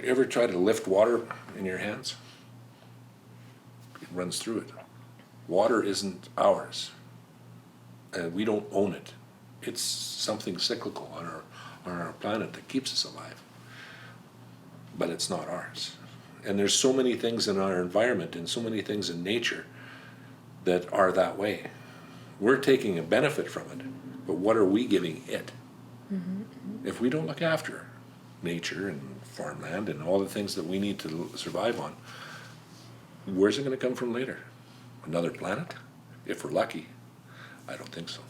ever try to lift water in your hands? It runs through it. Water isn't ours, and we don't own it. It's something cyclical on our planet that keeps us alive, but it's not ours. And there's so many things in our environment and so many things in nature that are that way. We're taking a benefit from it, but what are we giving it? If we don't look after nature and farmland and all the things that we need to survive on, where's it going to come from later? Another planet? If we're lucky. I don't think so.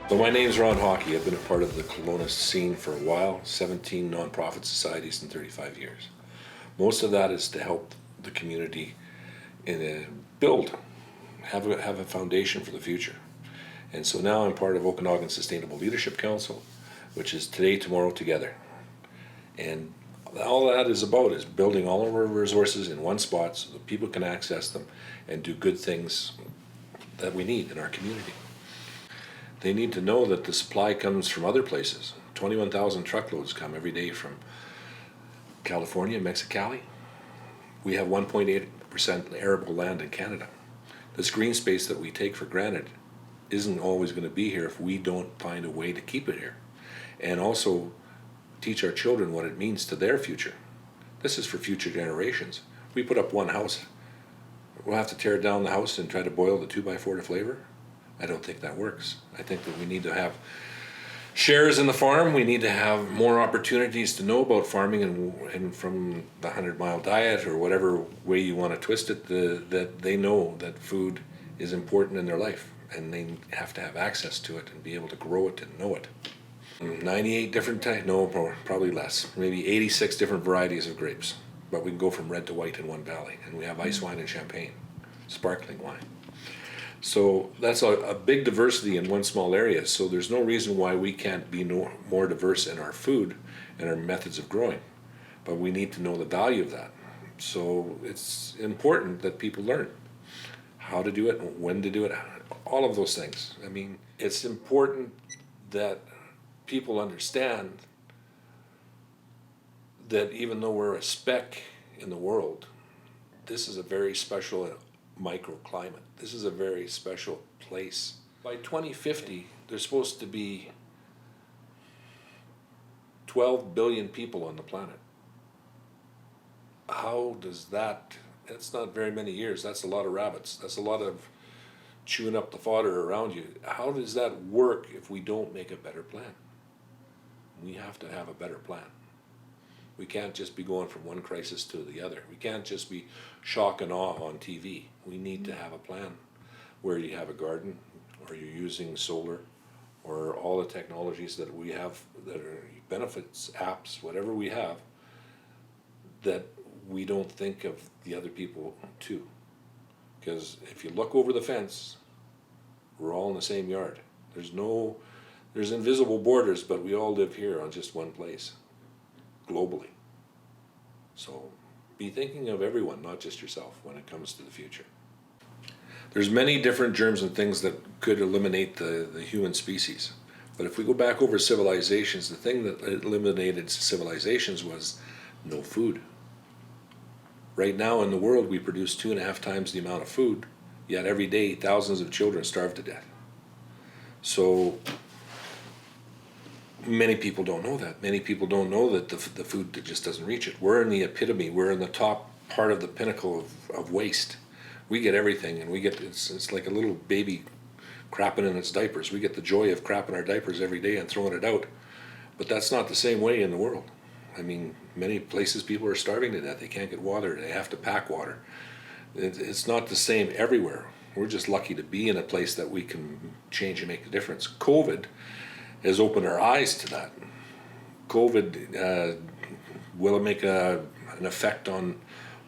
So my name's Ron Hockey. I've been a part of the Kelowna scene for a while, 17 nonprofit societies in 35 years. Most of that is to help the community build, have a foundation for the future. And so now I'm part of Okanagan Sustainable Leadership Council, which is Today, Tomorrow, Together. And all that is about is building all of our resources in one spot so that people can access them and do good things that we need in our community. They need to know that the supply comes from other places. 21,000 truckloads come every day from California, Mexicali. We have 1.8% arable land in Canada. This green space that we take for granted isn't always going to be here if we don't find a way to keep it here. And also teach our children what it means to their future. This is for future generations. We put up one house. We'll have to tear down the house and try to boil the 2x4 to flavor. I don't think that works. I think that we need to have shares in the farm. We need to have more opportunities to know about farming and from the 100-mile diet or whatever way you want to twist it, that they know that food is important in their life and they have to have access to it and be able to grow it and know it. 98 different types, no, probably less, maybe 86 different varieties of grapes, but we can go from red to white in one valley, and we have ice wine and champagne, sparkling wine. So that's a big diversity in one small area, so there's no reason why we can't be more diverse in our food and our methods of growing, but we need to know the value of that. So it's important that people learn how to do it, when to do it, all of those things. I mean, it's important that people understand that even though we're a speck in the world, this is a very special microclimate. This is a very special place. By 2050, there's supposed to be 12 billion people on the planet. How does that's not very many years. That's a lot of rabbits. That's a lot of chewing up the fodder around you. How does that work if we don't make a better plan? We have to have a better plan. We can't just be going from one crisis to the other. We can't just be shock and awe on TV. We need to have a plan where you have a garden, or you're using solar, or all the technologies that we have that are benefits, apps, whatever we have, that we don't think of the other people too. Because if you look over the fence, we're all in the same yard. There's invisible borders, but we all live here on just one place, globally. So be thinking of everyone, not just yourself, when it comes to the future. There's many different germs and things that could eliminate the human species. But if we go back over civilizations, the thing that eliminated civilizations was no food. Right now in the world, we produce 2.5 times the amount of food, yet every day thousands of children starve to death. So many people don't know that. Many people don't know that the food just doesn't reach it. We're in the epitome. We're in the top part of the pinnacle of waste. We get everything, and it's like a little baby crapping in its diapers. We get the joy of crapping our diapers every day and throwing it out. But that's not the same way in the world. I mean, many places people are starving to death. They can't get water. They have to pack water. It's not the same everywhere. We're just lucky to be in a place that we can change and make a difference. COVID has opened our eyes to that. COVID, will it make an effect on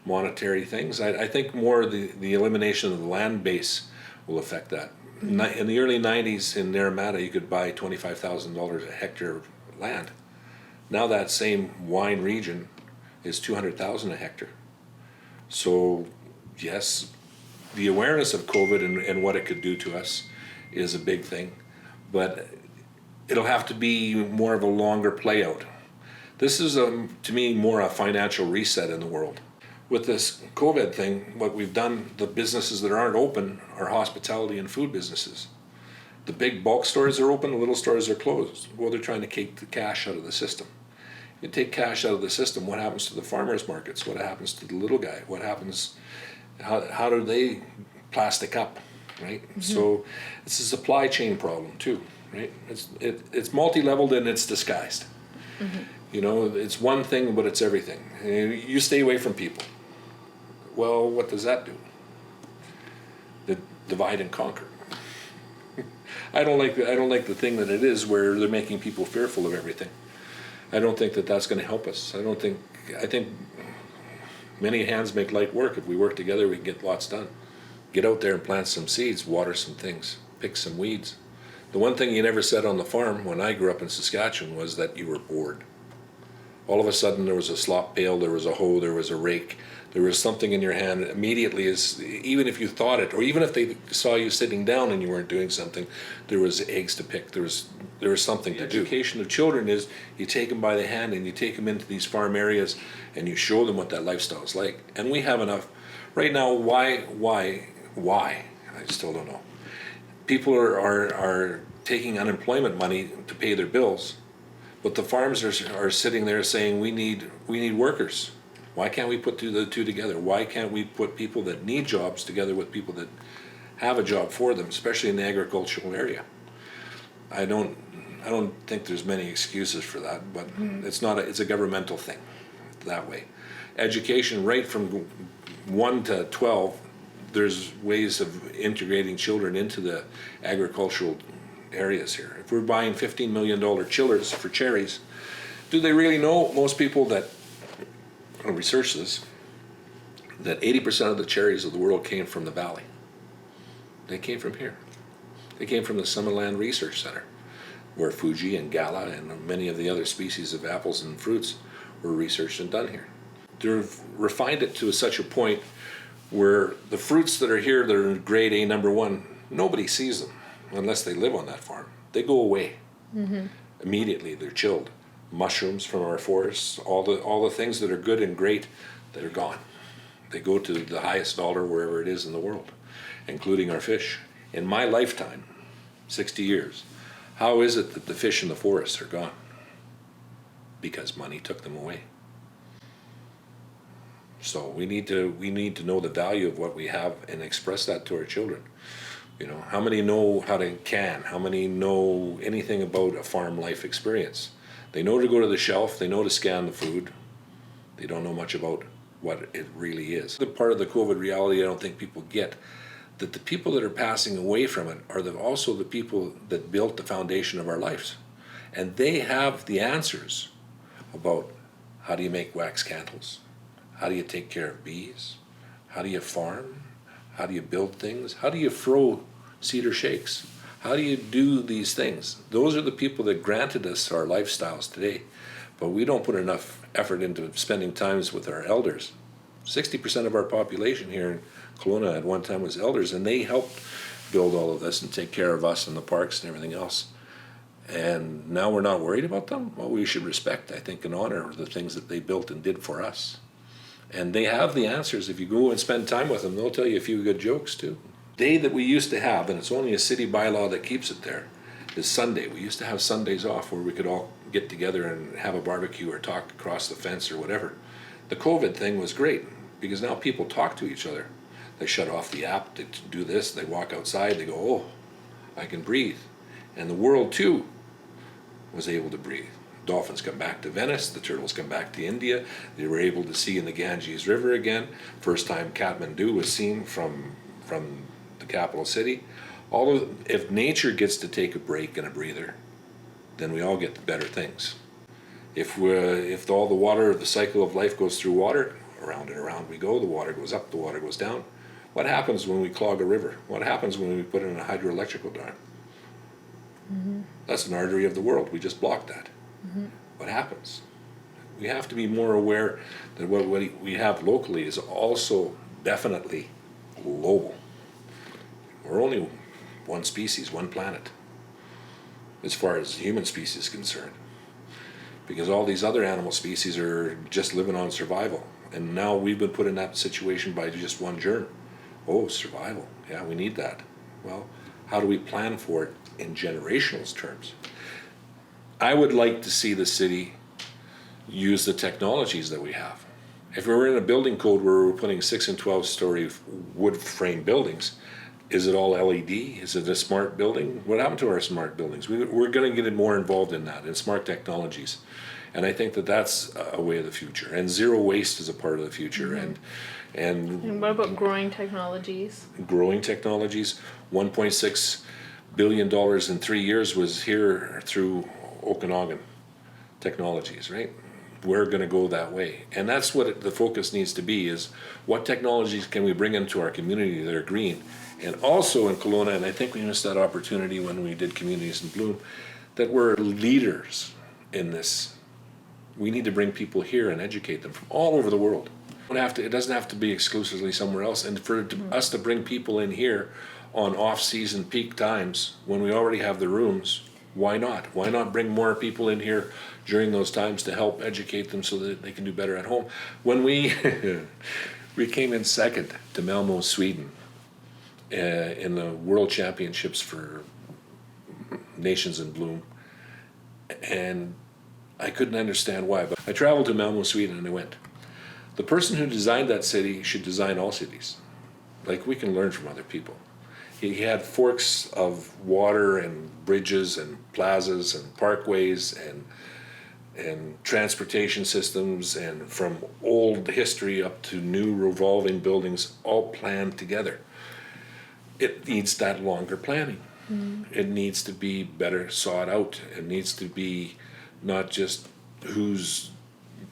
monetary things? I think more the elimination of the land base will affect that. In the early 90s in Naramata, you could buy $25,000 a hectare of land. Now that same wine region is $200,000 a hectare. So yes, the awareness of COVID and what it could do to us is a big thing, but it'll have to be more of a longer play out. This is, to me, more a financial reset in the world. With this COVID thing, what we've done, the businesses that aren't open are hospitality and food businesses. The big bulk stores are open, the little stores are closed. Well, they're trying to take the cash out of the system. You take cash out of the system, what happens to the farmers markets? What happens to the little guy? What happens, how do they plastic up, right? Mm-hmm. So it's a supply chain problem too, right? It's multi-leveled and it's disguised. Mm-hmm. You know, it's one thing, but it's everything. You stay away from people. Well, what does that do? Divide and conquer. I don't like the thing that it is where they're making people fearful of everything. I don't think that that's going to help us. I think many hands make light work. If we work together, we can get lots done. Get out there and plant some seeds, water some things, pick some weeds. The one thing you never said on the farm when I grew up in Saskatchewan was that you were bored. All of a sudden there was a slop pail, there was a hoe, there was a rake, there was something in your hand. Immediately, even if you thought it, or even if they saw you sitting down and you weren't doing something, there was eggs to pick, there was something to do. The education of children is you take them by the hand and you take them into these farm areas and you show them what that lifestyle is like. And we have enough. Right now, why? I still don't know. People are taking unemployment money to pay their bills. But the farms are sitting there saying we need workers. Why can't we put the two together? Why can't we put people that need jobs together with people that have a job for them, especially in the agricultural area? I don't think there's many excuses for that, but it's a governmental thing that way. Education, right from 1 to 12, there's ways of integrating children into the agricultural areas here. If we're buying $15 million chillers for cherries, do they really know, most people that research this, that 80% of the cherries of the world came from the valley? They came from here. They came from the Summerland Research Center, where Fuji and Gala and many of the other species of apples and fruits were researched and done here. They've refined it to such a point where the fruits that are here that are grade A number 1, nobody sees them unless they live on that farm. They go away. Mm-hmm. Immediately. They're chilled. Mushrooms from our forests, all the things that are good and great, that are gone. They go to the highest dollar wherever it is in the world, including our fish. In my lifetime, 60 years, how is it that the fish in the forests are gone? Because money took them away. So we need to know the value of what we have and express that to our children. You know, how many know how to can? How many know anything about a farm life experience? They know to go to the shelf, they know to scan the food. They don't know much about what it really is. The part of the COVID reality I don't think people get, that the people that are passing away from it are also the people that built the foundation of our lives. And they have the answers about how do you make wax candles? How do you take care of bees? How do you farm? How do you build things? How do you throw cedar shakes? How do you do these things? Those are the people that granted us our lifestyles today. But we don't put enough effort into spending times with our elders. 60% of our population here in Kelowna at one time was elders, and they helped build all of this and take care of us and the parks and everything else. And now we're not worried about them? Well, we should respect, I think, and honor the things that they built and did for us. And they have the answers. If you go and spend time with them, they'll tell you a few good jokes too. Day that we used to have, and it's only a city bylaw that keeps it there, is Sunday. We used to have Sundays off where we could all get together and have a barbecue or talk across the fence or whatever. The COVID thing was great because now people talk to each other. They shut off the app, they do this, they walk outside, they go, oh, I can breathe. And the world too was able to breathe. Dolphins come back to Venice, the turtles come back to India, they were able to see in the Ganges River again. First time Kathmandu was seen from the capital city. If nature gets to take a break and a breather, then we all get the better things. If all the water, the cycle of life goes through water, around and around we go, the water goes up, the water goes down. What happens when we clog a river? What happens when we put in a hydroelectrical dam? Mm-hmm. That's an artery of the world, we just blocked that. Mm-hmm. What happens? We have to be more aware that what we have locally is also definitely global. We're only one species, one planet, as far as the human species is concerned. Because all these other animal species are just living on survival. And now we've been put in that situation by just one germ. Oh, survival. Yeah, we need that. Well, how do we plan for it in generational terms? I would like to see the city use the technologies that we have. If we were in a building code where we were putting 6 and 12-story wood frame buildings, is it all LED? Is it a smart building? What happened to our smart buildings? We're going to get more involved in that, in smart technologies. And I think that that's a way of the future. And zero waste is a part of the future. Mm-hmm. And what about growing technologies? Growing technologies, $1.6 billion in 3 years was here through Okanagan technologies, right? We're going to go that way. And that's what the focus needs to be, is what technologies can we bring into our community that are green? And also in Kelowna, and I think we missed that opportunity when we did Communities in Bloom, that we're leaders in this. We need to bring people here and educate them from all over the world. It doesn't have to be exclusively somewhere else. And for us to bring people in here on off-season peak times, when we already have the rooms, why not? Why not bring more people in here during those times to help educate them so that they can do better at home? When we we came in second to Malmo, Sweden, in the World Championships for Nations in Bloom, and I couldn't understand why. But I traveled to Malmo, Sweden, and I went, the person who designed that city should design all cities. Like, we can learn from other people. He had forks of water and bridges and plazas and parkways and transportation systems, and from old history up to new revolving buildings, all planned together. It needs that longer planning. It needs to be better sought out. It needs to be not just whose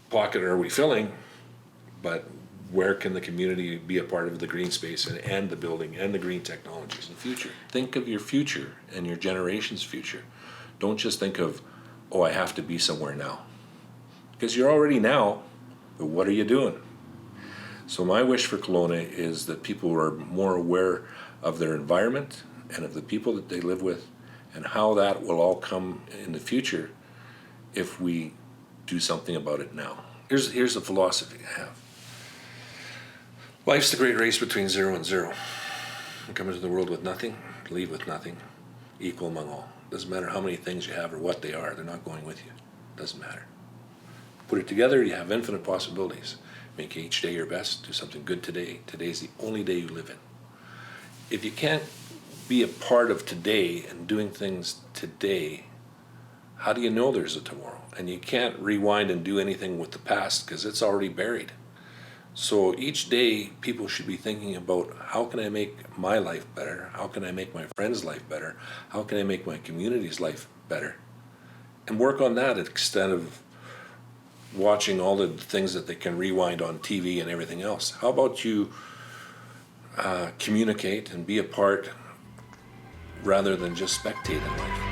pocket are we filling, but where can the community be a part of the green space and the building and the green technologies in the future. Think of your future and your generation's future. Don't just think of, oh, I have to be somewhere now. Because you're already now, but what are you doing? So my wish for Kelowna is that people are more aware of their environment and of the people that they live with, and how that will all come in the future if we do something about it now. Here's a philosophy I have. Life's the great race between 0 and 0. You come into the world with nothing, leave with nothing, equal among all. Doesn't matter how many things you have or what they are, they're not going with you. Doesn't matter. Put it together, you have infinite possibilities. Make each day your best, do something good today. Today's the only day you live in. If you can't be a part of today and doing things today, how do you know there's a tomorrow? And you can't rewind and do anything with the past because it's already buried. So each day, people should be thinking about, how can I make my life better? How can I make my friend's life better? How can I make my community's life better? And work on that instead of watching all the things that they can rewind on TV and everything else. How about you communicate and be a part rather than just spectate in life?